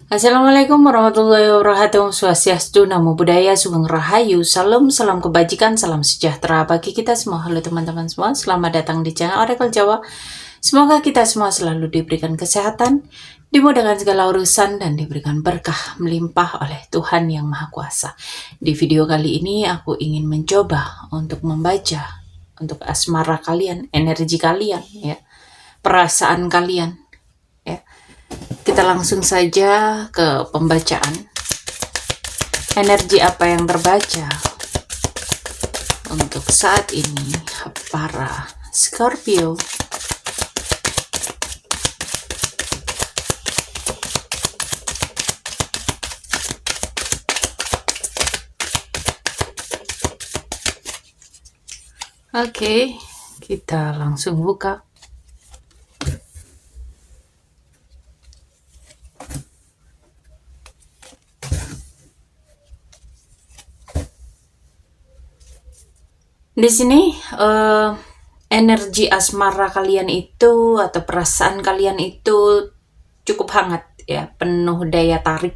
Assalamualaikum warahmatullahi wabarakatuh. Swastiastu, Namo Buddhaya, Sugeng Rahayu, Salam, salam kebajikan, salam sejahtera bagi kita semua. Halo teman-teman semua, selamat datang di channel Oracle Jawa. Semoga kita semua selalu diberikan kesehatan, dimudahkan segala urusan, dan diberikan berkah melimpah oleh Tuhan Yang Maha Kuasa. Di video kali ini aku ingin mencoba untuk membaca untuk asmara kalian, energi kalian, ya, perasaan kalian, ya. Kita langsung saja ke pembacaan. Energi apa yang terbaca untuk saat ini para Scorpio? Oke, kita langsung buka. Di sini energi asmara kalian itu atau perasaan kalian itu cukup hangat, ya, penuh daya tarik.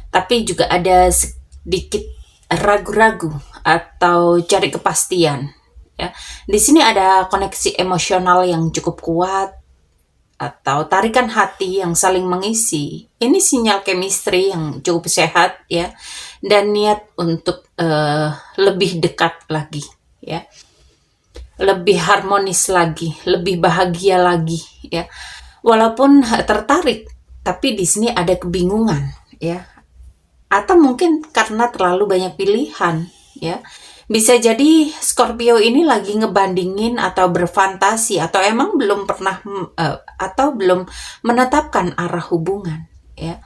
Tapi juga ada sedikit ragu-ragu atau cari kepastian. Ya, di sini ada koneksi emosional yang cukup kuat atau tarikan hati yang saling mengisi. Ini sinyal chemistry yang cukup sehat, ya, dan niat untuk lebih dekat lagi, ya, lebih harmonis lagi, lebih bahagia lagi, ya. Walaupun tertarik, tapi di sini ada kebingungan, ya, atau mungkin karena terlalu banyak pilihan, ya. Bisa jadi Scorpio ini lagi ngebandingin atau berfantasi atau emang belum pernah atau belum menetapkan arah hubungan, ya.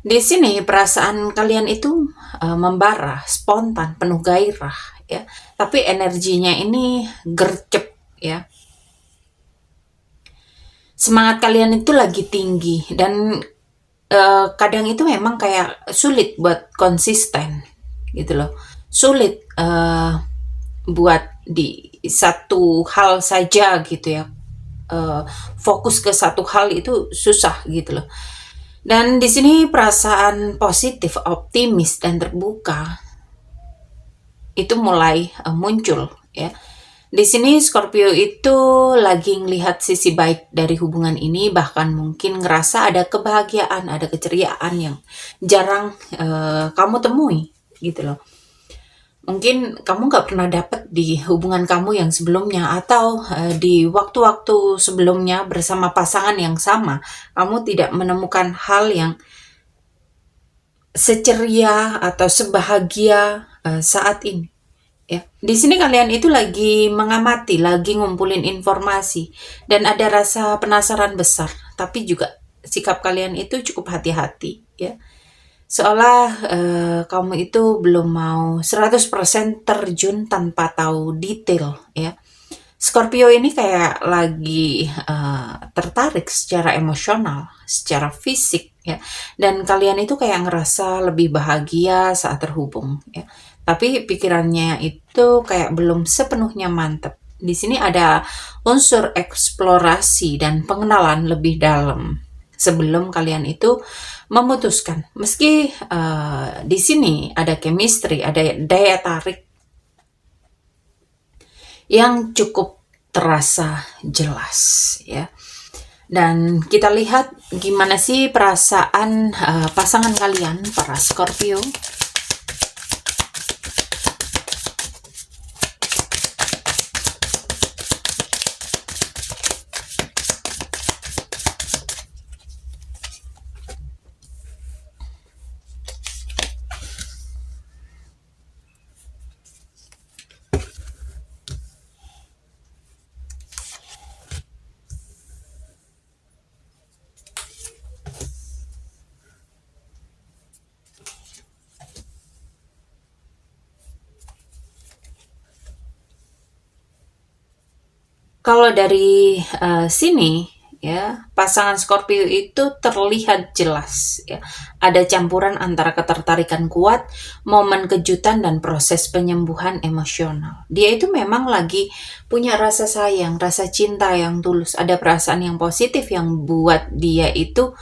Di sini perasaan kalian itu membara, spontan, penuh gairah, ya. Tapi energinya ini gercep, ya. Semangat kalian itu lagi tinggi dan kadang itu memang kayak sulit buat konsisten, gitu loh. Sulit buat di satu hal saja gitu, ya. Fokus ke satu hal itu susah gitu loh. Dan di sini perasaan positif, optimis dan terbuka itu mulai muncul, ya. Di sini Scorpio itu lagi ngelihat sisi baik dari hubungan ini, bahkan mungkin ngerasa ada kebahagiaan, ada keceriaan yang jarang kamu temui, gitu loh. Mungkin kamu nggak pernah dapet di hubungan kamu yang sebelumnya, atau di waktu-waktu sebelumnya bersama pasangan yang sama, kamu tidak menemukan hal yang seceria atau sebahagia saat ini. Ya, di sini kalian itu lagi mengamati, lagi ngumpulin informasi, dan ada rasa penasaran besar, tapi juga sikap kalian itu cukup hati-hati, ya. Seolah kamu itu belum mau 100% terjun tanpa tahu detail, ya. Scorpio ini kayak lagi tertarik secara emosional, secara fisik, ya. Dan kalian itu kayak ngerasa lebih bahagia saat terhubung, ya. Tapi pikirannya itu kayak belum sepenuhnya mantap. Di sini ada unsur eksplorasi dan pengenalan lebih dalam sebelum kalian itu memutuskan. Meski di sini ada chemistry, ada daya tarik yang cukup terasa jelas, ya. Dan kita lihat gimana sih perasaan pasangan kalian, para Scorpio. Kalau dari sini, ya, pasangan Scorpio itu terlihat jelas, ya. Ada campuran antara ketertarikan kuat, momen kejutan, dan proses penyembuhan emosional. Dia itu memang lagi punya rasa sayang, rasa cinta yang tulus, ada perasaan yang positif yang buat dia itu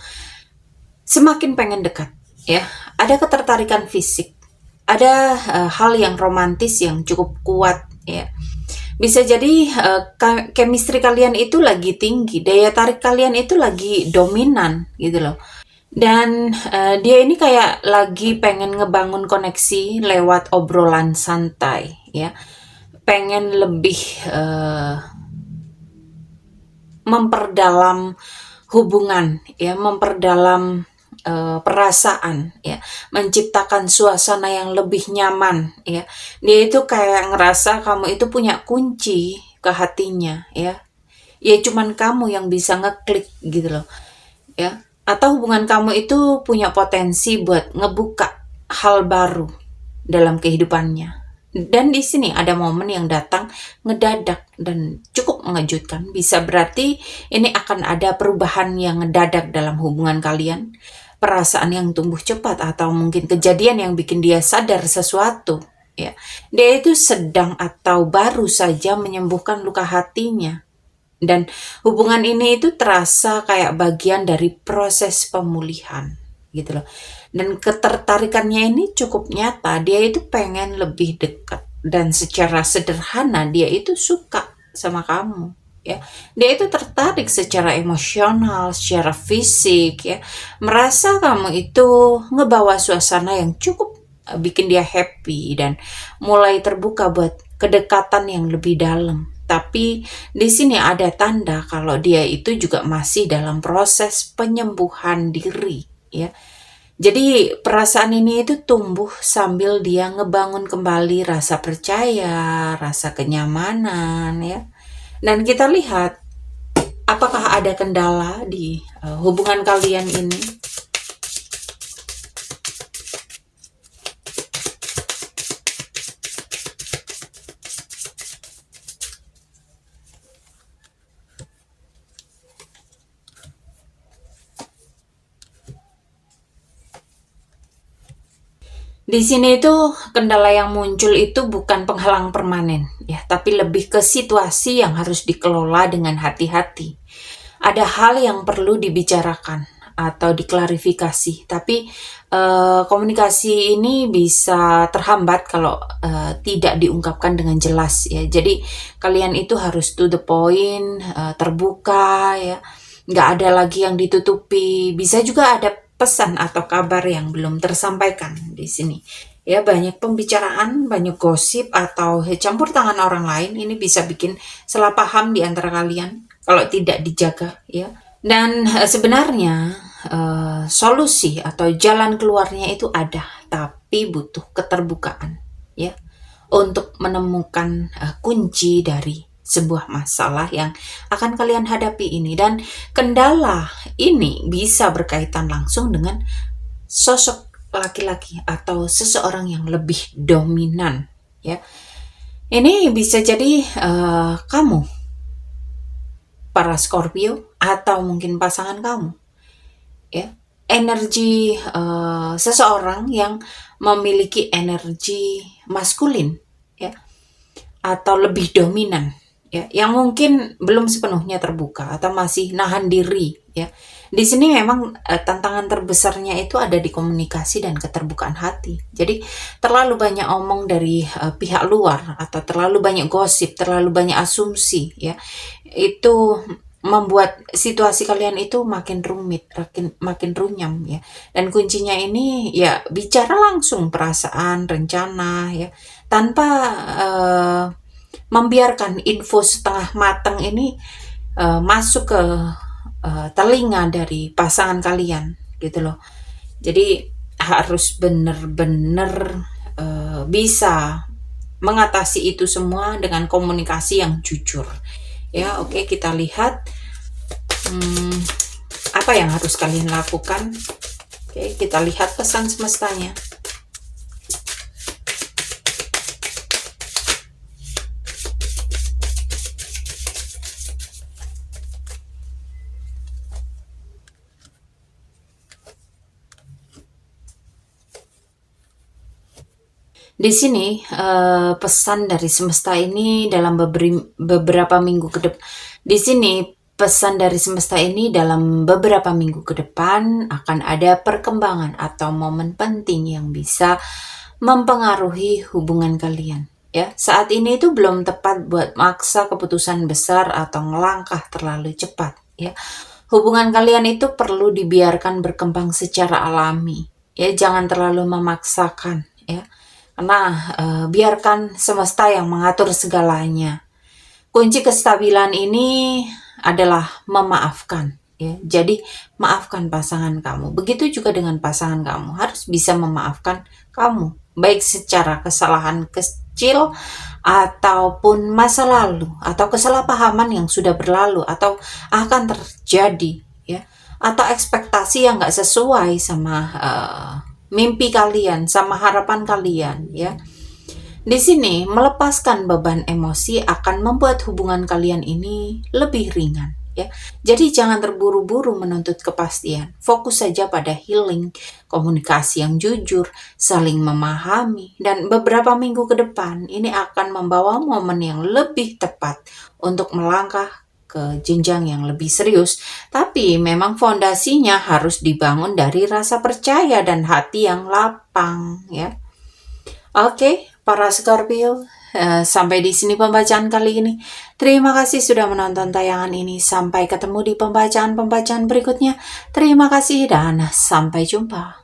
semakin pengen dekat, ya. Ada ketertarikan fisik, ada hal yang romantis yang cukup kuat, ya. Bisa jadi chemistry kalian itu lagi tinggi, daya tarik kalian itu lagi dominan gitu loh. Dan dia ini kayak lagi pengen ngebangun koneksi lewat obrolan santai, ya. Pengen lebih memperdalam hubungan, ya, memperdalam perasaan, ya, menciptakan suasana yang lebih nyaman, ya. Dia itu kayak ngerasa kamu itu punya kunci ke hatinya, ya. Ya cuman kamu yang bisa ngeklik gitu loh, ya. Atau hubungan kamu itu punya potensi buat ngebuka hal baru dalam kehidupannya. Dan di sini ada momen yang datang ngedadak dan cukup mengejutkan. Bisa berarti ini akan ada perubahan yang ngedadak dalam hubungan kalian. Perasaan yang tumbuh cepat atau mungkin kejadian yang bikin dia sadar sesuatu. Ya, dia itu sedang atau baru saja menyembuhkan luka hatinya. Dan hubungan ini itu terasa kayak bagian dari proses pemulihan gitu loh. Dan ketertarikannya ini cukup nyata, dia itu pengen lebih dekat dan secara sederhana dia itu suka sama kamu, ya. Dia itu tertarik secara emosional, secara fisik, ya. Merasa kamu itu ngebawa suasana yang cukup bikin dia happy dan mulai terbuka buat kedekatan yang lebih dalam. Tapi di sini ada tanda kalau dia itu juga masih dalam proses penyembuhan diri, ya. Jadi perasaan ini itu tumbuh sambil dia ngebangun kembali rasa percaya, rasa kenyamanan, ya. Dan kita lihat apakah ada kendala di hubungan kalian ini. Di sini itu kendala yang muncul itu bukan penghalang permanen, ya, tapi lebih ke situasi yang harus dikelola dengan hati-hati. Ada hal yang perlu dibicarakan atau diklarifikasi, tapi komunikasi ini bisa terhambat kalau tidak diungkapkan dengan jelas, ya. Jadi kalian itu harus to the point, terbuka, ya. Nggak ada lagi yang ditutupi. Bisa juga ada pesan atau kabar yang belum tersampaikan di sini. Ya, banyak pembicaraan, banyak gosip atau campur tangan orang lain ini bisa bikin salah paham di antara kalian kalau tidak dijaga, ya. Dan sebenarnya solusi atau jalan keluarnya itu ada, tapi butuh keterbukaan, ya, untuk menemukan kunci dari sebuah masalah yang akan kalian hadapi ini. Dan kendala ini bisa berkaitan langsung dengan sosok laki-laki atau seseorang yang lebih dominan, ya. Ini bisa jadi kamu, para Scorpio, atau mungkin pasangan kamu, ya. Energi seseorang yang memiliki energi maskulin, ya, atau lebih dominan, ya, yang mungkin belum sepenuhnya terbuka atau masih nahan diri, ya. Di sini memang tantangan terbesarnya itu ada di komunikasi dan keterbukaan hati. Jadi terlalu banyak omong dari pihak luar atau terlalu banyak gosip, terlalu banyak asumsi, ya. Itu membuat situasi kalian itu makin rumit, makin runyam, ya. Dan kuncinya ini ya bicara langsung perasaan, rencana, ya, tanpa membiarkan info setengah matang ini masuk ke telinga dari pasangan kalian gitu loh. Jadi harus benar-benar bisa mengatasi itu semua dengan komunikasi yang jujur. Ya, oke, kita lihat apa yang harus kalian lakukan. Oke, kita lihat pesan semestanya. Di sini pesan dari semesta ini dalam beberapa minggu ke depan. Di sini pesan dari semesta ini dalam beberapa minggu ke depan akan ada perkembangan atau momen penting yang bisa mempengaruhi hubungan kalian. Ya, saat ini itu belum tepat buat maksa keputusan besar atau ngelangkah terlalu cepat. Ya, hubungan kalian itu perlu dibiarkan berkembang secara alami. Ya, jangan terlalu memaksakan. Ya, karena biarkan semesta yang mengatur segalanya. Kunci kestabilan ini adalah memaafkan. Ya, jadi maafkan pasangan kamu. Begitu juga dengan pasangan kamu harus bisa memaafkan kamu, baik secara kesalahan kecil ataupun masa lalu atau kesalahpahaman yang sudah berlalu atau akan terjadi, ya, atau ekspektasi yang nggak sesuai sama mimpi kalian, sama harapan kalian, ya. Di sini, melepaskan beban emosi akan membuat hubungan kalian ini lebih ringan. Ya. Jadi jangan terburu-buru menuntut kepastian. Fokus saja pada healing, komunikasi yang jujur, saling memahami, dan beberapa minggu ke depan ini akan membawa momen yang lebih tepat untuk melangkah ke jenjang yang lebih serius. Tapi memang fondasinya harus dibangun dari rasa percaya dan hati yang lapang, ya. Oke, para Scorpio, sampai di sini pembacaan kali ini. Terima kasih sudah menonton tayangan ini. Sampai ketemu di pembacaan-pembacaan berikutnya. Terima kasih dan sampai jumpa.